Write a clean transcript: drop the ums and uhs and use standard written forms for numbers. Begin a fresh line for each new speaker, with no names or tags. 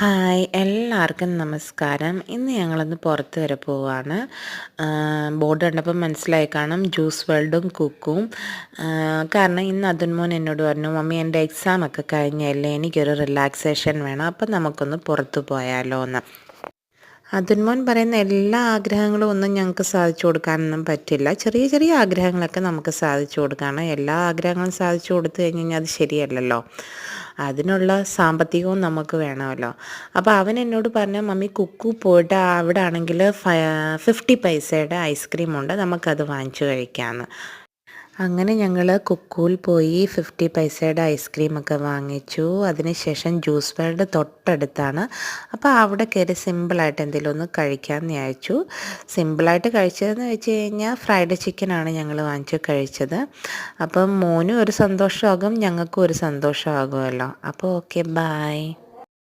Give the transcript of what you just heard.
Hi എല്ലാവർക്കും നമസ്കാരം. ഇന്ന് ഞങ്ങളൊന്ന് പുറത്ത് വരെ പോവാണ്. ബോർഡ് കണ്ടപ്പോൾ മനസ്സിലായി കാണും, ജ്യൂസ് വേൾഡും കുക്കും. കാരണം ഇന്ന് അതുൻമോൻ എന്നോട് പറഞ്ഞു, മമ്മി എൻ്റെ എക്സാമൊക്കെ കഴിഞ്ഞല്ലേ, എനിക്കൊരു റിലാക്സേഷൻ വേണം, അപ്പം നമുക്കൊന്ന് പുറത്ത് പോയാലോ എന്ന്. അതുൻമോൻ പറയുന്ന എല്ലാ ആഗ്രഹങ്ങളും ഒന്നും ഞങ്ങൾക്ക് സാധിച്ചു കൊടുക്കാനൊന്നും പറ്റില്ല. ചെറിയ ചെറിയ ആഗ്രഹങ്ങളൊക്കെ നമുക്ക് സാധിച്ചു കൊടുക്കണം. എല്ലാ ആഗ്രഹങ്ങളും സാധിച്ചു കൊടുത്തു കഴിഞ്ഞ് കഴിഞ്ഞാൽ അത് ശരിയല്ലല്ലോ. അതിനുള്ള സാമ്പത്തികവും നമുക്ക് വേണമല്ലോ. അപ്പോൾ അവൻ എന്നോട് പറഞ്ഞു, മമ്മി കുക്കു പോയിട്ട് അവിടെ ആണെങ്കിൽ 50 പൈസയുടെ ഐസ്ക്രീമുണ്ട്, നമുക്കത് വാങ്ങിച്ചു കഴിക്കാമെന്ന്. അങ്ങനെ ഞങ്ങൾ കുക്കുവിൽ പോയി 50 പൈസയുടെ ഐസ്ക്രീമൊക്കെ വാങ്ങിച്ചു. അതിനുശേഷം ജ്യൂസ് വേൾഡ് തൊട്ടടുത്താണ്. അപ്പോൾ അവിടെ കയറി സിമ്പിളായിട്ട് എന്തെങ്കിലും ഒന്ന് കഴിക്കാമെന്ന് വിചാരിച്ചു. സിമ്പിളായിട്ട് കഴിച്ചതെന്ന് വെച്ച് കഴിഞ്ഞാൽ ഫ്രൈഡ് ചിക്കനാണ് ഞങ്ങൾ വാങ്ങിച്ച് കഴിച്ചത്. അപ്പം മോനും ഒരു സന്തോഷമാകും, ഞങ്ങൾക്കും ഒരു സന്തോഷമാകുമല്ലോ. അപ്പോൾ ഓക്കെ, ബായ്.